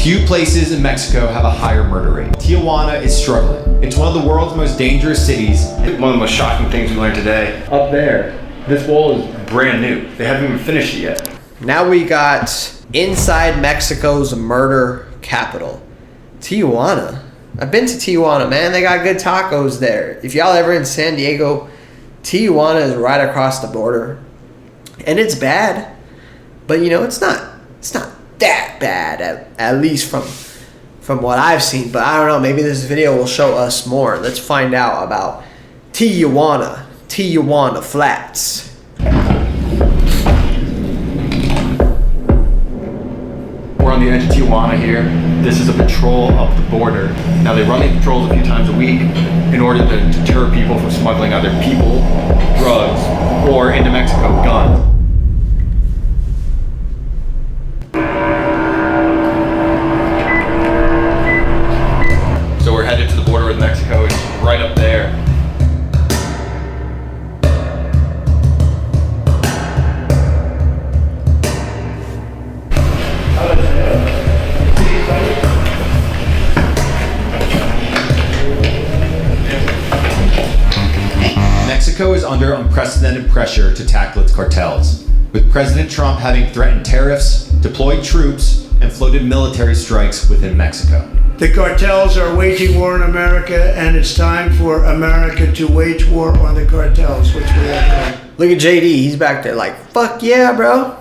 Few places in Mexico have a higher murder rate. Tijuana is struggling. It's one of the world's most dangerous cities. One of the most shocking things we learned today. Up there, this wall is brand new. They haven't even finished it yet. Now we got inside Mexico's murder capital, Tijuana. I've been to Tijuana, man. They got good tacos there. If y'all ever in San Diego, Tijuana is right across the border. And it's bad, but you know, it's not that bad, at least from what I've seen. But I don't know, maybe this video will show us more. Let's find out about Tijuana Flats. We're on the edge of Tijuana here. This is a patrol up the border. Now they run these patrols a few times a week in order to deter people from smuggling either people, drugs, or into Mexico, guns. So we're headed to the border with Mexico. It's right up there. Mexico is under unprecedented pressure to tackle its cartels, with President Trump having threatened tariffs, deployed troops, and floated military strikes within Mexico. The cartels are waging war in America, and it's time for America to wage war on the cartels, which we have done. Look at JD, he's back there like, fuck yeah, bro.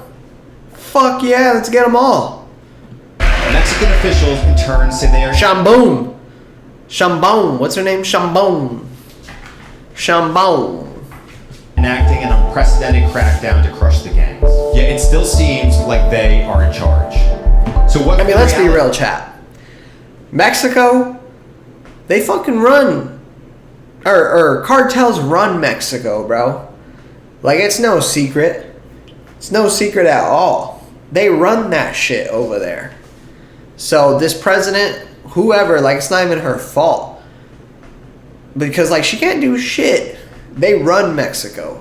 Fuck yeah, let's get them all. Mexican officials in turn say they are Shambon, what's her name? Shambon. enacting an unprecedented crackdown to crush the gangs. Yet it still seems like they are in charge. So what? I mean, let's be real, chat. Mexico, they fucking run, or cartels run Mexico, bro. Like, it's no secret. It's no secret at all. They run that shit over there. So this president, whoever, like, it's not even her fault. Because, like, she can't do shit. They run Mexico.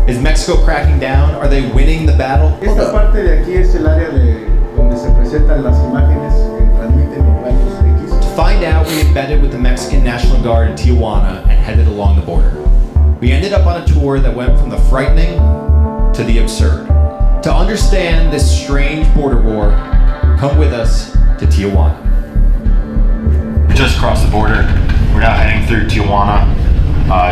Is Mexico cracking down? Are they winning the battle? Esta parte de aquí es el área de donde se presentan las imágenes que transmiten los rayos X. To find out, we embedded with the Mexican National Guard in Tijuana and headed along the border. We ended up on a tour that went from the frightening to the absurd. To understand this strange border war, come with us to Tijuana. We just crossed the border. We're now heading through Tijuana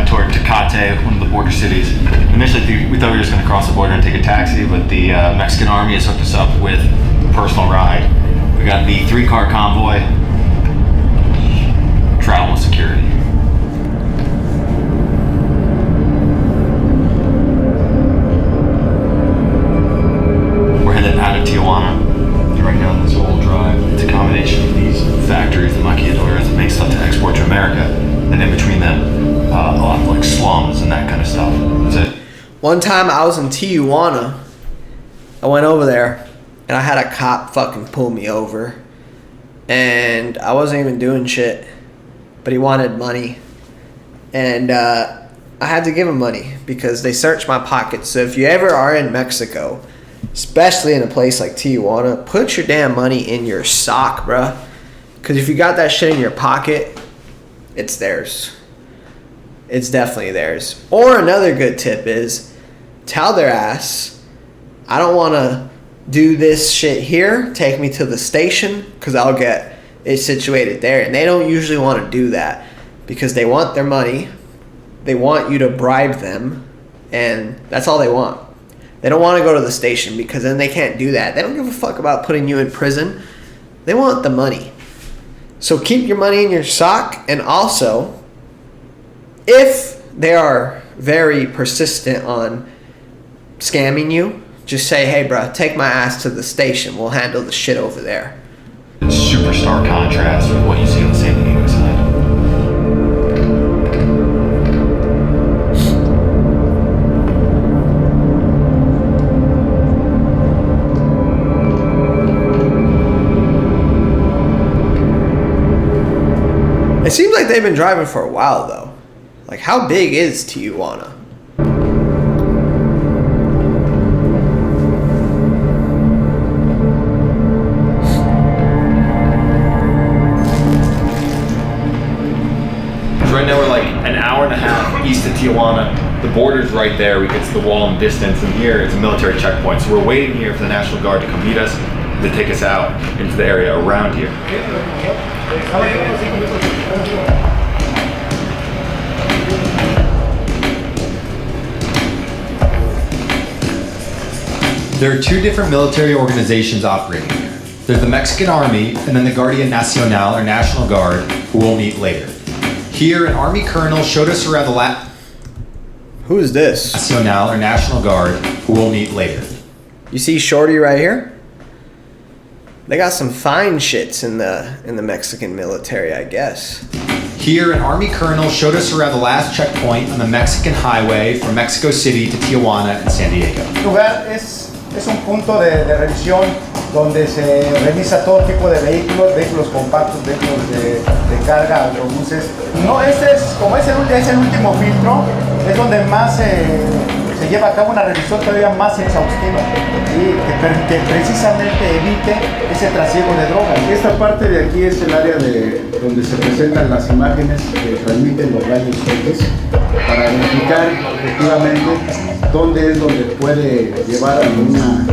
toward Tecate, one of the border cities. Initially, we thought we were just going to cross the border and take a taxi, but the Mexican army has hooked us up with a personal ride. We got the 3-car convoy, travel with security. We're headed out of Tijuana. Right now, this whole drive, it's a combination of these factories, the maquiladoras that make stuff to export to America, and in between them, a lot of like slums and that kind of stuff. That's it. One time I was in Tijuana. I went over there and I had a cop fucking pull me over. And I wasn't even doing shit. But he wanted money. And I had to give him money because they searched my pockets. So if you ever are in Mexico, especially in a place like Tijuana, put your damn money in your sock, bruh. Because if you got that shit in your pocket, it's theirs. It's definitely theirs. Or another good tip is tell their ass, I don't want to do this shit here. Take me to the station because I'll get it situated there. And they don't usually want to do that because they want their money. They want you to bribe them. And that's all they want. They don't want to go to the station because then they can't do that. They don't give a fuck about putting you in prison. They want the money. So keep your money in your sock. And also, if they are very persistent on scamming you, just say, hey, bro, take my ass to the station. We'll handle the shit over there. It's super stark contrast with what you see on the San Diego side. It seems like they've been driving for a while, though. Like, how big is Tijuana? Tijuana. The border's right there. We can see the wall in the distance, and here it's a military checkpoint. So we're waiting here for the National Guard to come meet us, to take us out into the area around here. There are two different military organizations operating here. There's the Mexican Army and then the Guardia Nacional or National Guard, who we'll meet later. Here, an Army colonel showed us around the Who is this? Nacional or National Guard, who we'll meet later. You see Shorty right here? They got some fine shits in the Mexican military, I guess. Here, an Army colonel showed us around the last checkpoint on the Mexican highway from Mexico City to Tijuana and San Diego. El lugar es un punto de revisión donde se revisa todo tipo de vehículos compactos, vehículos de carga, autobuses. No, este es, como es el último filtro, es donde más se lleva a cabo una revisión todavía más exhaustiva y que precisamente evite ese trasiego de drogas. Esta parte de aquí es el área donde se presentan las imágenes que transmiten los rayos X para verificar efectivamente dónde es donde puede llevar alguna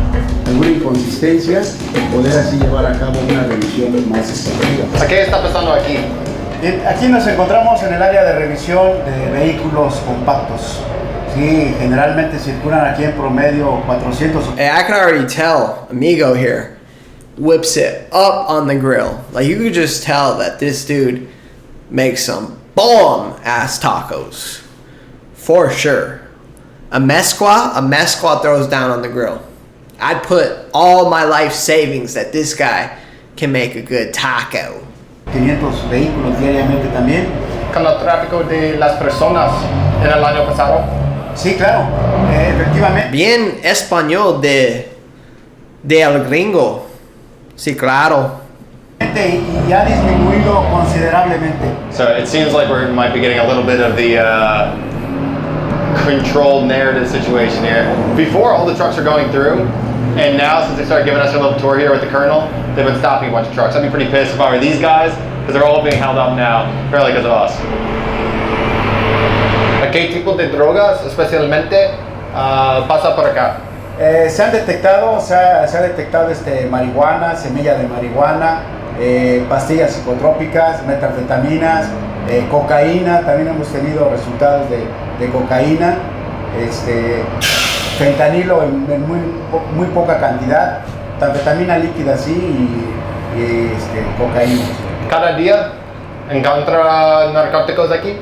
inconsistencia y poder así llevar a cabo una revisión más exhaustiva. ¿Qué está pasando aquí? Aquí nos encontramos en el área de revisión de vehículos compactos. Sí, generalmente circulan aquí en promedio 400. Hey, I can already tell Amigo here whips it up on the grill. Like, you could just tell that this dude makes some bomb ass tacos. For sure. A mezcla throws down on the grill. I'd put all my life savings that this guy can make a good taco. 500 vehículos diariamente también. Con el tráfico de las personas en el año pasado. Sí, claro, efectivamente. Bien español de el gringo. Sí, claro. Y ha disminuido considerablemente. So it seems like we might be getting a little bit of the controlled narrative situation here. Before, all the trucks are going through, and now since they started giving us a little tour here with the colonel, they've been stopping a bunch of trucks. I'd be pretty pissed if I were these guys, because they're all being held up now, fairly because of us. ¿Qué tipo de drogas especialmente pasa por acá? Se ha detectado marihuana, semilla de marihuana, pastillas psicotrópicas, metanfetaminas, cocaína. También hemos tenido resultados de cocaína, fentanilo en muy poca cantidad, metanfetamina líquida sí y cocaína. ¿Cada día encuentra narcóticos aquí?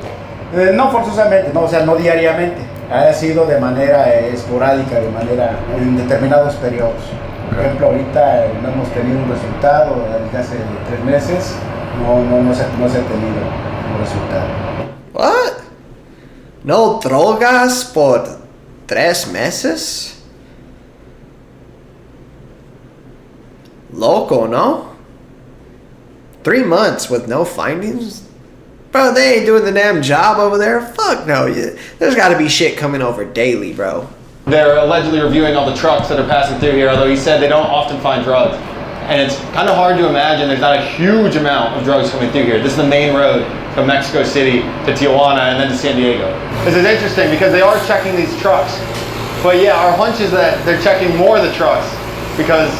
No forzosamente, no, o sea, no diariamente. Ha sido de manera esporádica, en determinados periodos. Por ejemplo, ahorita no hemos tenido un resultado, desde hace 3 meses no se ha tenido un resultado. What? No drogas por 3 meses? Loco, no? 3 months with no findings? Bro, they ain't doing the damn job over there. Fuck no. There's got to be shit coming over daily, bro. They're allegedly reviewing all the trucks that are passing through here, although he said they don't often find drugs. And it's kind of hard to imagine there's not a huge amount of drugs coming through here. This is the main road from Mexico City to Tijuana and then to San Diego. This is interesting because they are checking these trucks. But yeah, our hunch is that they're checking more of the trucks because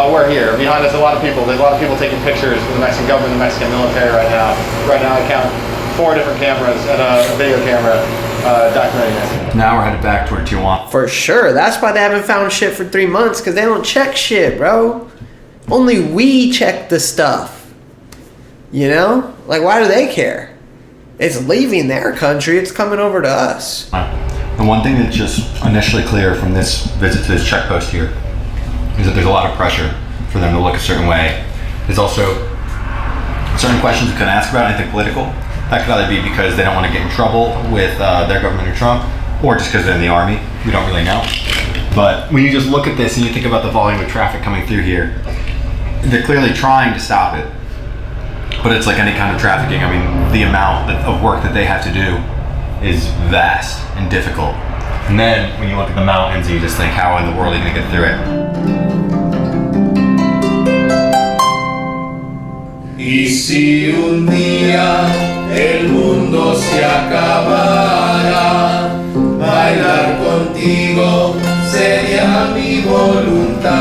we're here. Behind us, a lot of people. There's a lot of people taking pictures with the Mexican government and the Mexican military right now. Right now, I count 4 different cameras and a video camera documenting this. Now we're headed back toward Tijuana. For sure. That's why they haven't found shit for 3 months, because they don't check shit, bro. Only we check the stuff. You know? Like, why do they care? It's leaving their country. It's coming over to us. And one thing that's just initially clear from this visit to this check post here is that there's a lot of pressure for them to look a certain way. There's also certain questions you can ask about anything political. That could either be because they don't want to get in trouble with their government or Trump, or just because they're in the army. We don't really know. But when you just look at this and you think about the volume of traffic coming through here, they're clearly trying to stop it. But it's like any kind of trafficking. I mean, the amount of work that they have to do is vast and difficult. And then when you look at the mountains, you just think, how in the world are you going to get through it? Y si un día el mundo se acabara, contigo sería mi voluntad.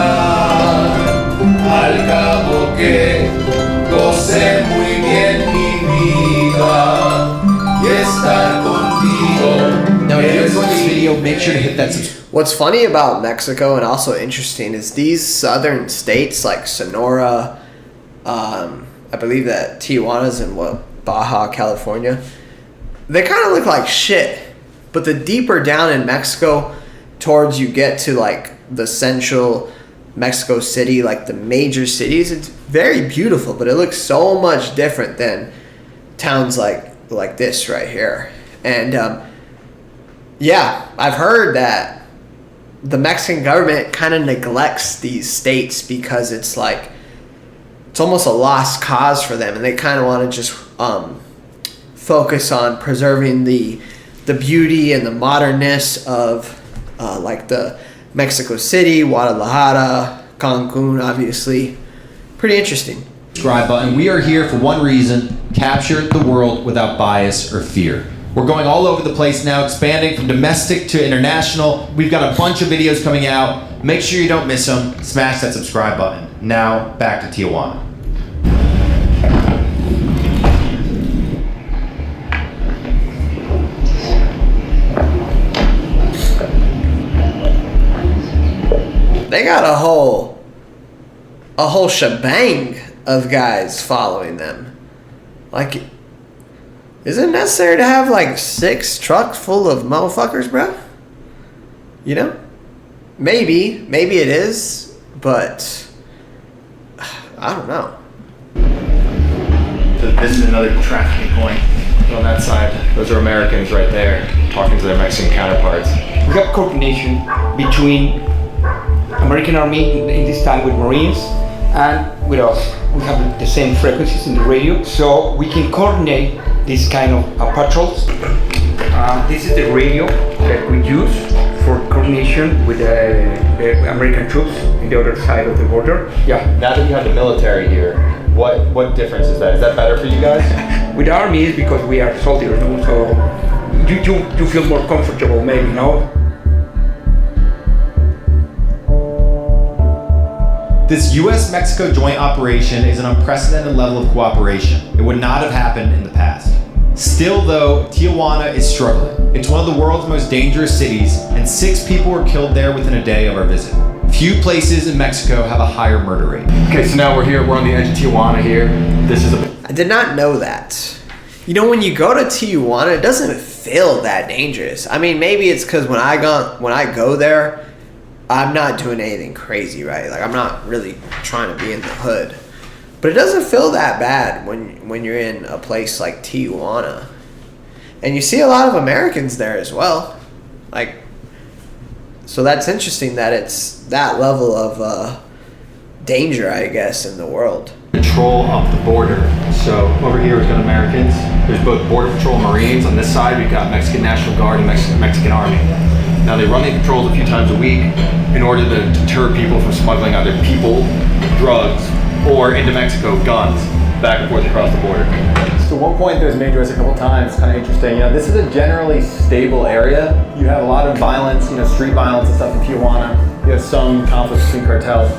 Al cabo que goce muy bien mi vida y estar contigo. Now, if you're enjoying this video, make sure to hit that subscribe. What's funny about Mexico and also interesting is these southern states like Sonora, I believe that Tijuana's in Baja California. They kind of look like shit, but the deeper down in Mexico, towards you get to like the central Mexico City, like the major cities, it's very beautiful, but it looks so much different than towns like this right here. And yeah, I've heard that the Mexican government kind of neglects these states because it's like it's almost a lost cause for them, and they kind of want to just focus on preserving the beauty and the modernness of like the Mexico City, Guadalajara, Cancun, obviously. Pretty interesting. Subscribe button. We are here for one reason: capture the world without bias or fear. We're going all over the place now, expanding from domestic to international. We've got a bunch of videos coming out. Make sure you don't miss them. Smash that subscribe button. Now, back to Tijuana. They got a whole shebang of guys following them. Like, is it necessary to have like 6 trucks full of motherfuckers, bro? You know? Maybe it is, but I don't know. So this is another trafficking point on that side. Those are Americans right there talking to their Mexican counterparts. We have coordination between American Army in this time with Marines and with us. We have the same frequencies in the radio, so we can coordinate this kind of patrols. This is the radio that we use for coordination with the American troops in the other side of the border. Yeah. Now that you have the military here, what difference is that? Is that better for you guys? With the army is because we are soldiers, so you feel more comfortable, maybe, no? This U.S.-Mexico joint operation is an unprecedented level of cooperation. It would not have happened in the past. Still though, Tijuana is struggling. It's one of the world's most dangerous cities, and 6 people were killed there within a day of our visit. Few places in Mexico have a higher murder rate. Okay, so now we're on the edge of Tijuana here. This is I did not know that. You know, when you go to Tijuana, it doesn't feel that dangerous. I mean, maybe it's because when I go there, I'm not doing anything crazy, right? Like, I'm not really trying to be in the hood. But it doesn't feel that bad when you're in a place like Tijuana. And you see a lot of Americans there as well. Like, so that's interesting that it's that level of danger, I guess, in the world. Patrol up the border. So over here we've got Americans. There's both Border Patrol and Marines. On this side we've got Mexican National Guard and Mexican Army. Now they run these patrols a few times a week in order to deter people from smuggling either people, drugs, or into Mexico, guns, back and forth across the border. So one point that was made to us a couple times, kind of interesting, this is a generally stable area. You have a lot of violence, street violence and stuff in Tijuana. You have some conflicts between cartels.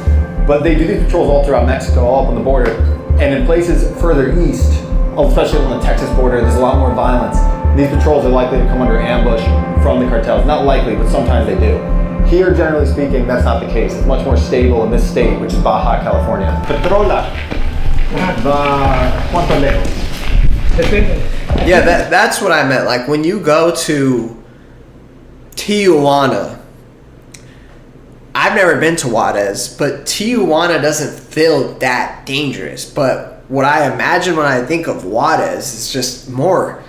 But they do these patrols all throughout Mexico, all up on the border. And in places further east, especially on the Texas border, there's a lot more violence. These patrols are likely to come under ambush from the cartels. Not likely, but sometimes they do. Here, generally speaking, that's not the case. It's much more stable in this state, which is Baja California. Patrola. ¿Cuánto lejos? Yeah, that's what I meant. Like, when you go to Tijuana, I've never been to Juarez, but Tijuana doesn't feel that dangerous. But what I imagine when I think of Juarez is just more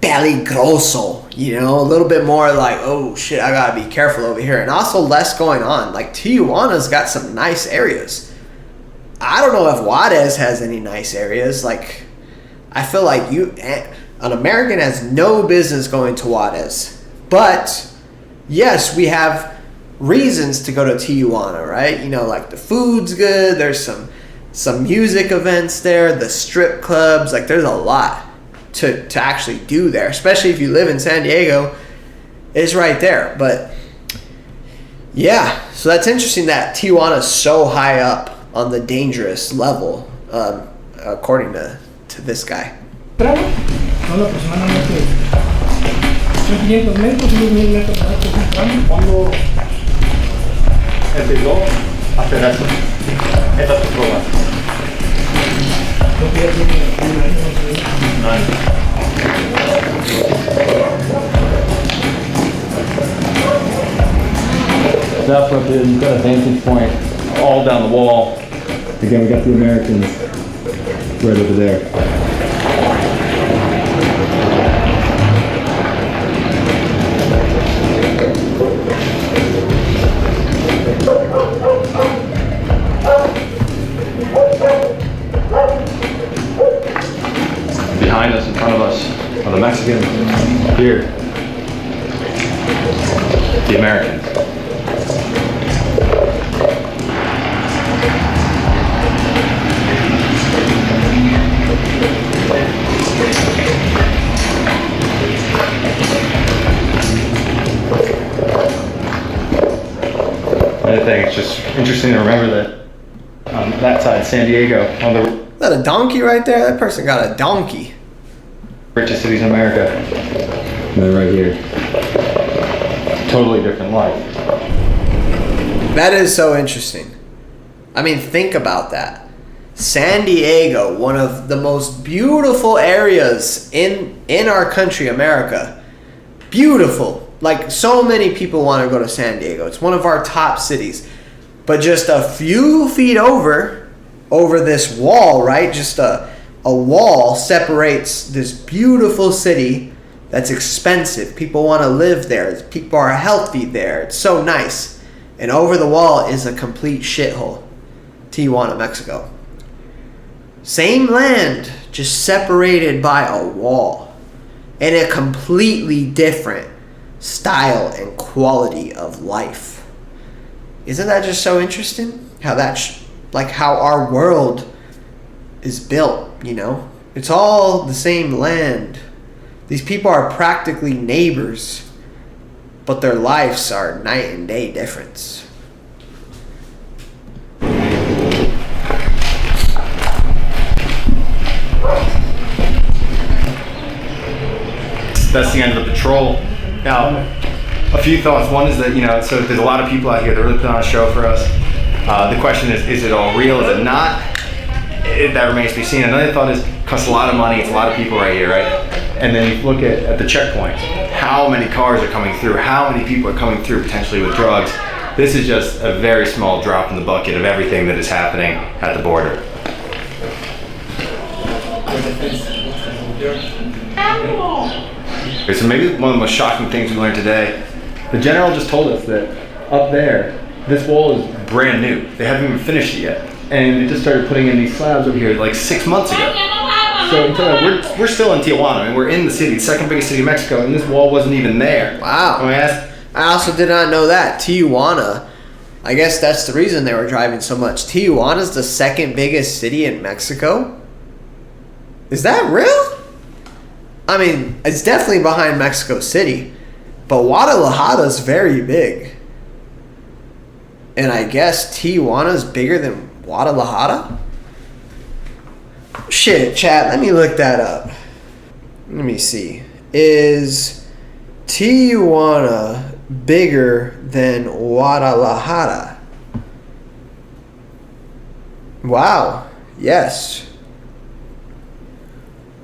peligroso, a little bit more like, oh shit, I gotta be careful over here. And also less going on. Like, Tijuana's got some nice areas. I don't know if Juarez has any nice areas. Like, I feel like an American has no business going to Juarez. But yes, we have reasons to go to Tijuana, right? Like, the food's good, there's some music events there, the strip clubs, like, there's a lot to actually do there, especially if you live in San Diego. is right there. But yeah, so that's interesting that Tijuana is so high up on the dangerous level, according to this guy. Tramo, no, aproximadamente son 500 metros, 1000 metros de alto, es un tramo. Cuando empezó a hacer esto, estas pruebas. Lo que ya tiene un año, no sé. That's up there, you've got a vantage point all down the wall. Again, we got the Americans right over there. Behind us, in front of us, are the Mexicans. Here, the Americans. I think it's just interesting to remember that on that side, San Diego, one of the Is that a donkey right there? That person got a donkey. richest cities in America. And then right here, totally different life. That is so interesting. I mean, think about that. San Diego, one of the most beautiful areas in our country, America. Beautiful. Like, so many people want to go to San Diego. It's one of our top cities. But just a few feet over this wall, right? Just a wall separates this beautiful city that's expensive. People want to live there. People are healthy there. It's so nice. And over the wall is a complete shithole. Tijuana, Mexico. Same land, just separated by a wall. And a completely different style and quality of life. Isn't that just so interesting? How that's like how our world is built, you know? It's all the same land. These people are practically neighbors, but their lives are night and day difference. That's the end of the patrol. Now, a few thoughts. One is that, you know, so there's a lot of people out here that really put on a show for us. The question is it all real? Is it not? That remains to be seen. Another thought is, it costs a lot of money. It's a lot of people right here, right? And then you look at the checkpoints. How many cars are coming through? How many people are coming through potentially with drugs? This is just a very small drop in the bucket of everything that is happening at the border. Okay, so maybe one of the most shocking things we learned today, the general just told us that up there, this wall is brand new. They haven't even finished it yet. And they just started putting in these slabs over here like 6 months ago. So we're still in Tijuana, and we're in the city, second biggest city of Mexico, and this wall wasn't even there. Wow. I also did not know that. Tijuana, I guess that's the reason they were driving so much. Tijuana's the second biggest city in Mexico? Is that real? I mean, it's definitely behind Mexico City, but Guadalajara's very big. And I guess Tijuana's bigger than Guadalajara? Shit, chat, let me look that up. Let me see. Is Tijuana bigger than Guadalajara? Wow, yes.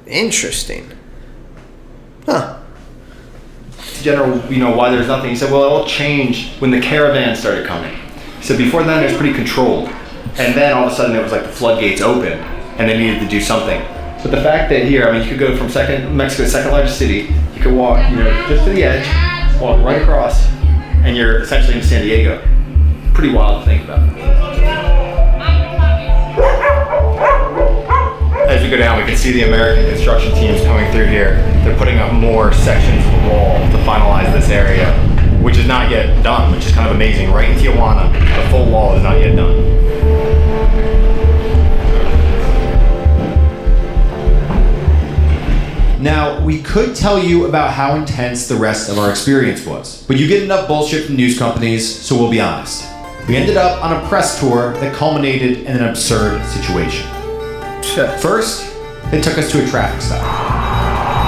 Interesting. Huh. General, you know, why there's nothing. He said, well, it all changed when the caravans started coming. He said, before then, it was pretty controlled. And then all of a sudden, it was like the floodgates open, and they needed to do something. But the fact that here, I mean, you could go from Mexico's second largest city, you could walk, you know, just to the edge, walk right across, and you're essentially in San Diego. Pretty wild to think about. As we go down, we can see the American construction teams coming through here. They're putting up more sections of the wall to finalize this area, which is not yet done, which is kind of amazing. Right in Tijuana, the full wall is not yet done. Now, we could tell you about how intense the rest of our experience was. But you get enough bullshit from news companies, so we'll be honest. We ended up on a press tour that culminated in an absurd situation. First, they took us to a traffic stop.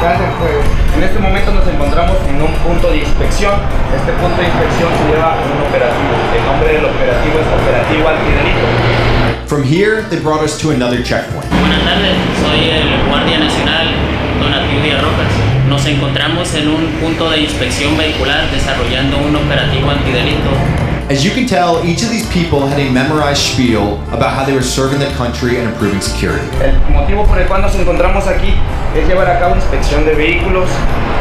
Gracias, pues. En este momento nos encontramos en un punto de inspección. Este punto de inspección se lleva a un operativo. El nombre del operativo es Operativo Antidelito. From here, they brought us to another checkpoint. Buenas tardes, soy el Guardia Nacional Donatio Villarrocas. Nos encontramos en un punto de inspección vehicular desarrollando un operativo antidelito. As you can tell, each of these people had a memorized spiel about how they were serving the country and improving security. El motivo por el cual nos encontramos aquí es llevar a cabo inspección de vehículos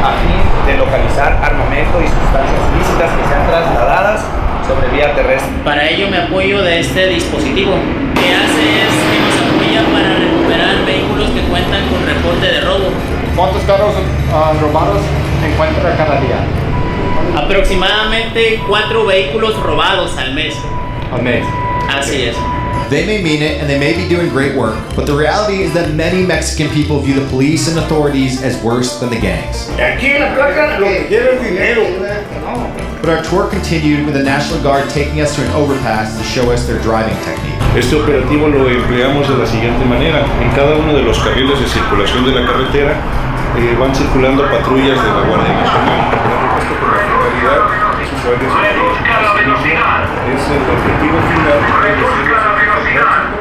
a fin de localizar armamento y sustancias ilícitas que sean trasladadas sobre vía terrestre. Para ello me apoyo de este dispositivo. Lo que hace es que nos apoya para recuperar vehículos que cuentan con reporte de robo. ¿Cuántos carros robados encuentra cada día? Aproximadamente 4 vehículos robados al mes. Al mes. Así es. They may mean it and they may be doing great work, but the reality is that many Mexican people view the police and authorities as worse than the gangs. Aquí en la placa lo que quiere es dinero. But our tour continued with the National Guard taking us to an overpass to show us their driving technique. Este operativo lo empleamos de la siguiente manera. En cada uno de los carriles de circulación de la carretera van circulando patrullas de la Guardia Nacional. Por supuesto, con la finalidad de su es el objetivo final.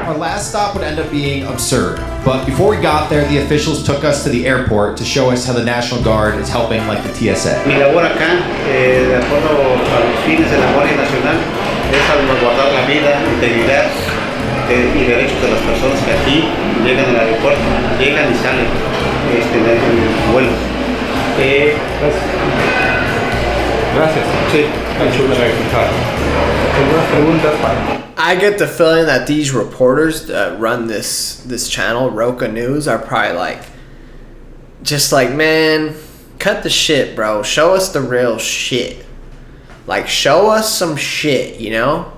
Our last stop would end up being absurd, but before we got there, the officials took us to the airport to show us how the National Guard is helping like the TSA. Mi labor acá, de acuerdo a los fines de la Guardia Nacional, es salvaguardar la vida, integridad y derechos de las personas que aquí llegan al aeropuerto, llegan y salen en vuelos. Gracias. Sí. ¿Algunas preguntas para? I get the feeling that these reporters that run this channel, Roca News, are probably like, just like, man, cut the shit, bro. Show us the real shit. Like, show us some shit, you know?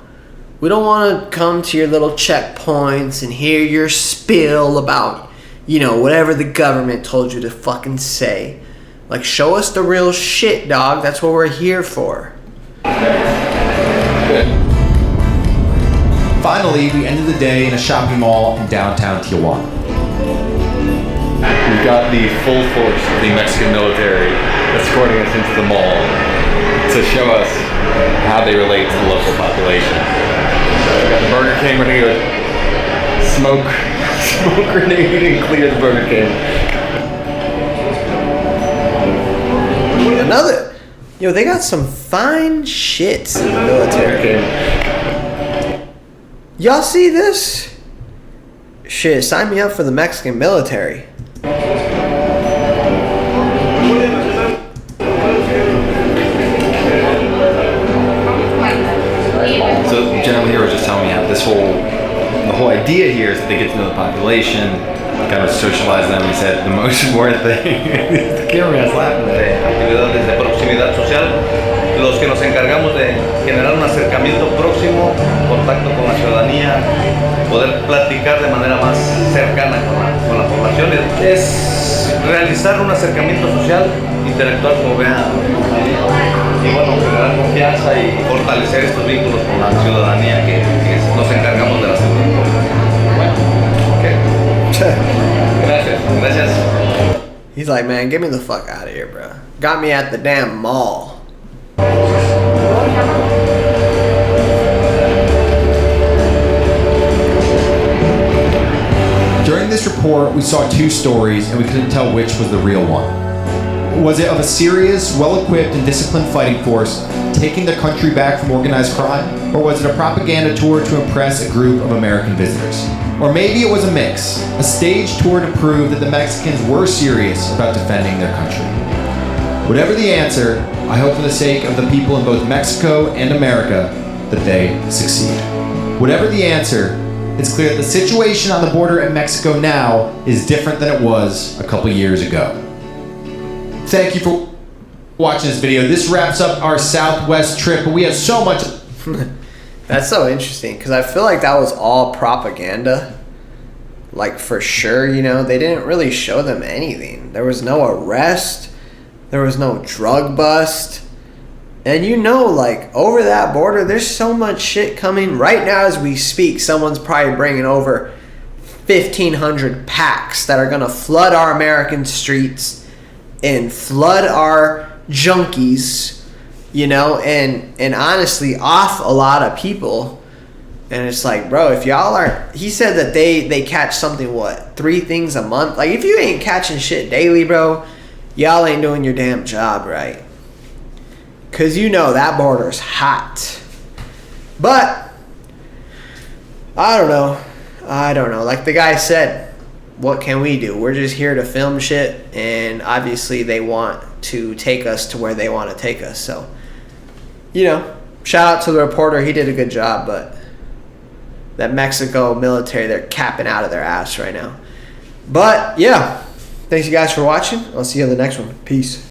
We don't want to come to your little checkpoints and hear your spiel about, you know, whatever the government told you to fucking say. Like, show us the real shit, dog. That's what we're here for. Good. Finally, we ended the day in a shopping mall in downtown Tijuana. We've got the full force of the Mexican military escorting us into the mall to show us how they relate to the local population. So we've got the Burger King. We're gonna go smoke grenade and clear the Burger King. Another, yo, they got some fine shits in the military. Y'all see this? Shit, sign me up for the Mexican military. So the general here was just telling me how the whole idea here is that they get to know the population, kind of socialize them. He said the most important thing. The cameraman's laughing today. Actividades de proximidad social, los que nos encargamos de generar un acercamiento próximo, contacto con la ciudadanía, poder platicar de manera más cercana con la población, es realizar un acercamiento social, interactuar como vean, y bueno, generar confianza y fortalecer estos vínculos con la ciudadanía que nos encargamos de la seguridad. Bueno, gracias. He's like, man, get me the fuck out of here, bro. Got me at the damn mall. During this report, we saw 2 stories and we couldn't tell which was the real one. Was it of a serious, well-equipped and disciplined fighting force taking their country back from organized crime? Or was it a propaganda tour to impress a group of American visitors? Or maybe it was a mix, a stage tour to prove that the Mexicans were serious about defending their country. Whatever the answer, I hope for the sake of the people in both Mexico and America that they succeed. Whatever the answer, it's clear that the situation on the border in Mexico now is different than it was a couple years ago. Thank you for watching this video. This wraps up our Southwest trip, but we have so much. That's so interesting because I feel like that was all propaganda. like for sure, you know, they didn't really show them anything. There was no arrest. There was no drug bust. And you know, like, over that border, there's so much shit coming. Right now as we speak, someone's probably bringing over 1,500 packs that are going to flood our American streets and flood our junkies, you know, and honestly off a lot of people. And it's like, bro, if y'all aren't... He said that they catch something, 3 things a month? Like, if you ain't catching shit daily, bro, y'all ain't doing your damn job right. Because you know that border's hot. But, I don't know. Like the guy said, what can we do? We're just here to film shit. And obviously they want to take us to where they want to take us. So, you know, shout out to the reporter. He did a good job, but... that Mexico military, they're capping out of their ass right now. But, yeah. Thanks you guys for watching. I'll see you on the next one. Peace.